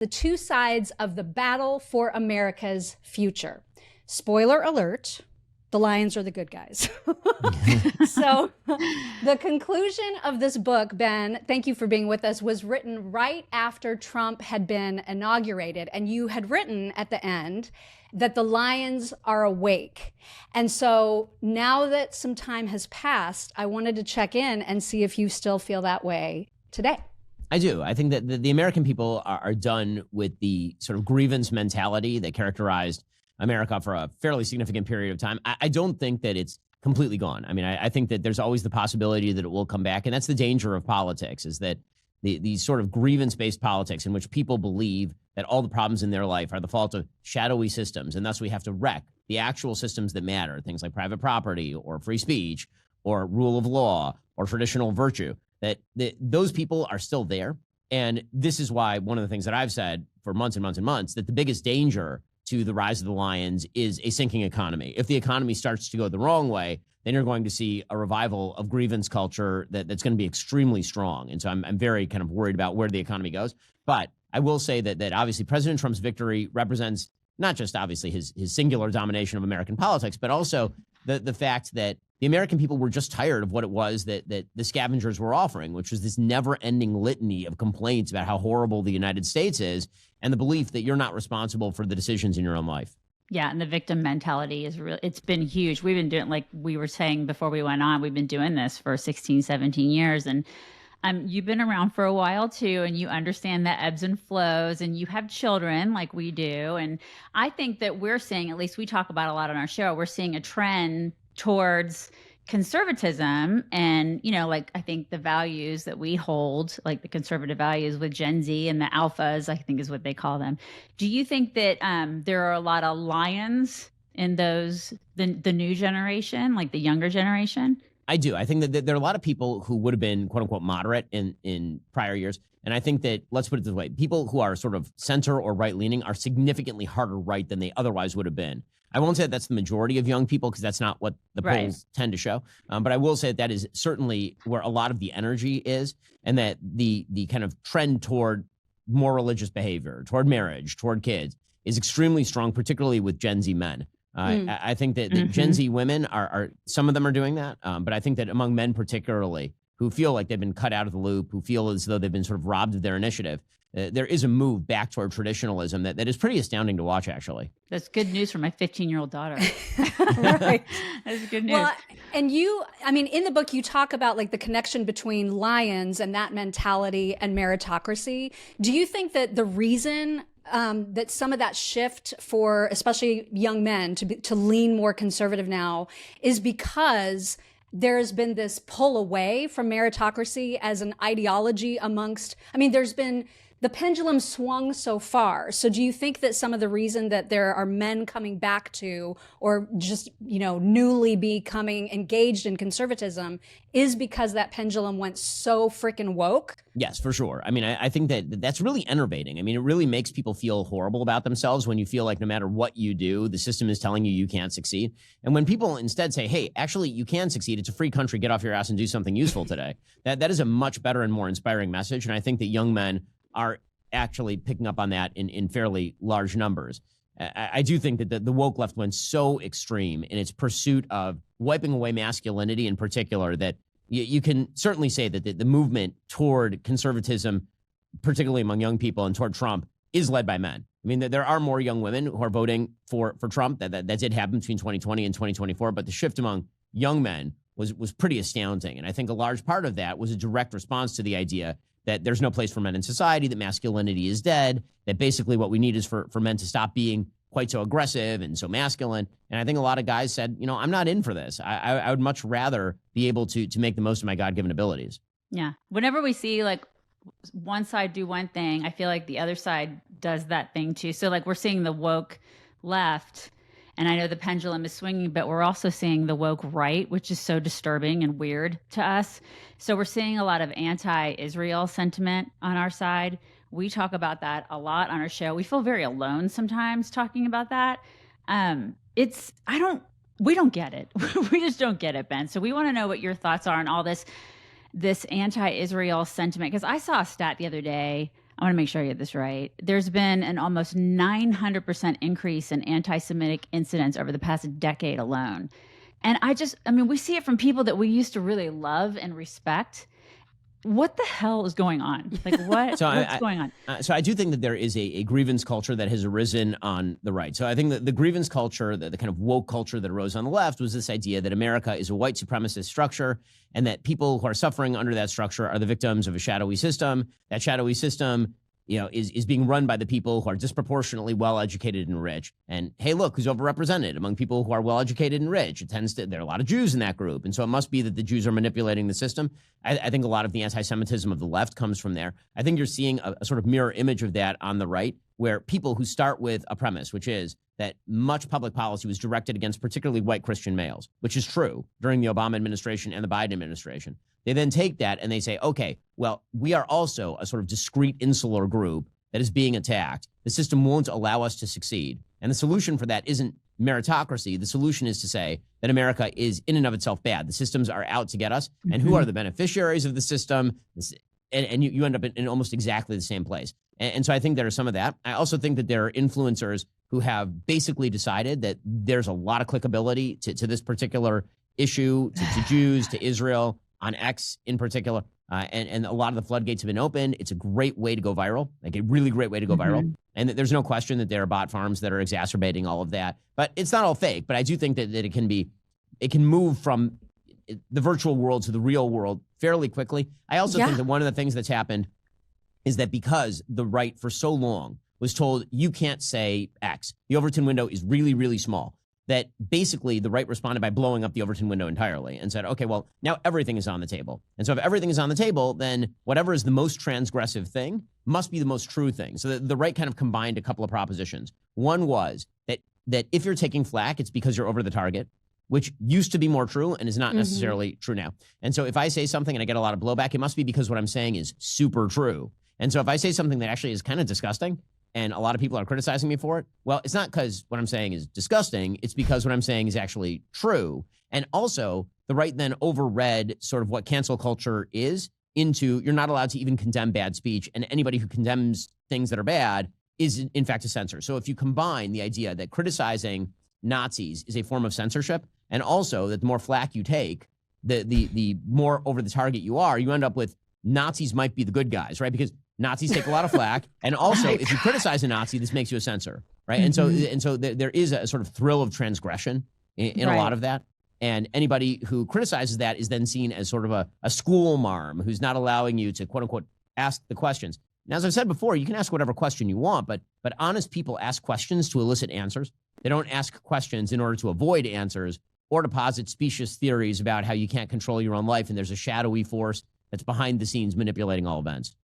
the two sides of the battle for America's future. Spoiler alert, the lions are the good guys. So the conclusion of this book, Ben, thank you for being with us, was written right after Trump had been inaugurated. And you had written at the end that the lions are awake. And so now that some time has passed, I wanted to check in and see if you still feel that way today. I do. I think that the American people are done with the sort of grievance mentality that characterized America for a fairly significant period of time. I don't think that it's completely gone. I mean, I think that there's always the possibility that it will come back. And that's the danger of politics, is that these sort of grievance-based politics in which people believe that all the problems in their life are the fault of shadowy systems, and thus we have to wreck the actual systems that matter, things like private property or free speech or rule of law or traditional virtue, that those people are still there. And this is why one of the things that I've said for months and months and months, that the biggest danger to the rise of the lions is a sinking economy. If the economy starts to go the wrong way, then you're going to see a revival of grievance culture that's going to be extremely strong. And so I'm very kind of worried about where the economy goes. But I will say that obviously President Trump's victory represents not just obviously his singular domination of American politics, but also the fact that the American people were just tired of what it was that the scavengers were offering, which was this never-ending litany of complaints about how horrible the United States is, and the belief that you're not responsible for the decisions in your own life. Yeah, and the victim mentality is real. It's been huge. We've been doing, like we were saying before we went on, we've been doing this for 16, 17 years. And you've been around for a while too, and you understand the ebbs and flows, and you have children like we do. And I think that we're seeing, at least we talk about a lot on our show, we're seeing a trend towards conservatism. And, you know, like I think the values that we hold, like the conservative values with Gen Z and the alphas, I think is what they call them. Do you think that there are a lot of lions in those, the new generation, like the younger generation? I do. I think that there are a lot of people who would have been, quote unquote, moderate in prior years. And I think that, let's put it this way, people who are sort of center or right leaning are significantly harder right than they otherwise would have been. I won't say that that's the majority of young people, because that's not what the polls tend to show. But I will say that is certainly where a lot of the energy is, and that the kind of trend toward more religious behavior, toward marriage, toward kids is extremely strong, particularly with Gen Z men. I think that Gen Z women are some of them are doing that. But I think that among men particularly, who feel like they've been cut out of the loop, who feel as though they've been sort of robbed of their initiative, there is a move back toward traditionalism that is pretty astounding to watch, actually. That's good news for my 15-year-old daughter. Right. That's good news. Well, and in the book, you talk about like the connection between lions and that mentality and meritocracy. Do you think that the reason that some of that shift for especially young men to lean more conservative now is because there's been this pull away from meritocracy as an ideology the pendulum swung so far. So do you think that some of the reason that there are men coming back to, or just, newly becoming engaged in conservatism is because that pendulum went so freaking woke? Yes, for sure. I mean, I think that's really enervating. I mean, it really makes people feel horrible about themselves when you feel like no matter what you do, the system is telling you can't succeed. And when people instead say, hey, actually, you can succeed. It's a free country. Get off your ass and do something useful today. That is a much better and more inspiring message. And I think that young men are actually picking up on that in fairly large numbers. I do think that the woke left went so extreme in its pursuit of wiping away masculinity in particular that you can certainly say that the movement toward conservatism, particularly among young people, and toward Trump is led by men. I mean, there are more young women who are voting for Trump. That did happen between 2020 and 2024, but the shift among young men was pretty astounding. And I think a large part of that was a direct response to the idea that there's no place for men in society, that masculinity is dead, that basically what we need is for men to stop being quite so aggressive and so masculine. And I think a lot of guys said, I'm not in for this. I would much rather be able to make the most of my God-given abilities. Yeah. Whenever we see like one side do one thing, I feel like the other side does that thing too. So like we're seeing the woke left, and I know the pendulum is swinging, but we're also seeing the woke right, which is so disturbing and weird to us. So we're seeing a lot of anti-Israel sentiment on our side. We talk about that a lot on our show. We feel very alone sometimes talking about that. We don't get it. We just don't get it, Ben. So we want to know what your thoughts are on all this anti-Israel sentiment. Because I saw a stat the other day. I want to make sure I get this right. There's been an almost 900% increase in anti-Semitic incidents over the past decade alone. And I mean, we see it from people that we used to really love and respect. What the hell is going on? Like, what's going on? So I do think that there is a grievance culture that has arisen on the right. So I think that the grievance culture, the kind of woke culture that arose on the left, was this idea that America is a white supremacist structure and that people who are suffering under that structure are the victims of a shadowy system. That shadowy system, is being run by the people who are disproportionately well-educated and rich. And hey, look, who's overrepresented among people who are well-educated and rich? There are a lot of Jews in that group. And so it must be that the Jews are manipulating the system. I think a lot of the anti-Semitism of the left comes from there. I think you're seeing a sort of mirror image of that on the right, where people who start with a premise, which is that much public policy was directed against particularly white Christian males, which is true during the Obama administration and the Biden administration. They then take that and they say, okay, well, we are also a sort of discrete insular group that is being attacked. The system won't allow us to succeed. And the solution for that isn't meritocracy. The solution is to say that America is in and of itself bad. The systems are out to get us. Mm-hmm. And who are the beneficiaries of the system? And you end up in almost exactly the same place. And so I think there is some of that. I also think that there are influencers who have basically decided that there's a lot of clickability to this particular issue, to Jews, to Israel, on X in particular. And a lot of the floodgates have been opened. It's a great way to go viral, like a really great way to go viral. And there's no question that there are bot farms that are exacerbating all of that. But it's not all fake. But I do think that it can move from the virtual world to the real world fairly quickly. I also think that one of the things that's happened is that because the right for so long was told you can't say X, the Overton window is really, really small, that basically the right responded by blowing up the Overton window entirely and said, okay, well, now everything is on the table. And so if everything is on the table, then whatever is the most transgressive thing must be the most true thing. So the right kind of combined a couple of propositions. One was that if you're taking flack, it's because you're over the target, which used to be more true and is not necessarily true now. And so if I say something and I get a lot of blowback, it must be because what I'm saying is super true. And so if I say something that actually is kind of disgusting and a lot of people are criticizing me for it, well, it's not because what I'm saying is disgusting. It's because what I'm saying is actually true. And also, the right then overread sort of what cancel culture is into you're not allowed to even condemn bad speech. And anybody who condemns things that are bad is, in fact, a censor. So if you combine the idea that criticizing Nazis is a form of censorship, and also that the more flack you take, the more over the target you are, you end up with Nazis might be the good guys, right? Because Nazis take a lot of flack. And also, if you criticize a Nazi, this makes you a censor, right? And so there is a sort of thrill of transgression in a lot of that. And anybody who criticizes that is then seen as sort of a school marm who's not allowing you to, quote unquote, ask the questions. Now, as I've said before, you can ask whatever question you want, but honest people ask questions to elicit answers. They don't ask questions in order to avoid answers or to posit specious theories about how you can't control your own life and there's a shadowy force that's behind the scenes manipulating all events.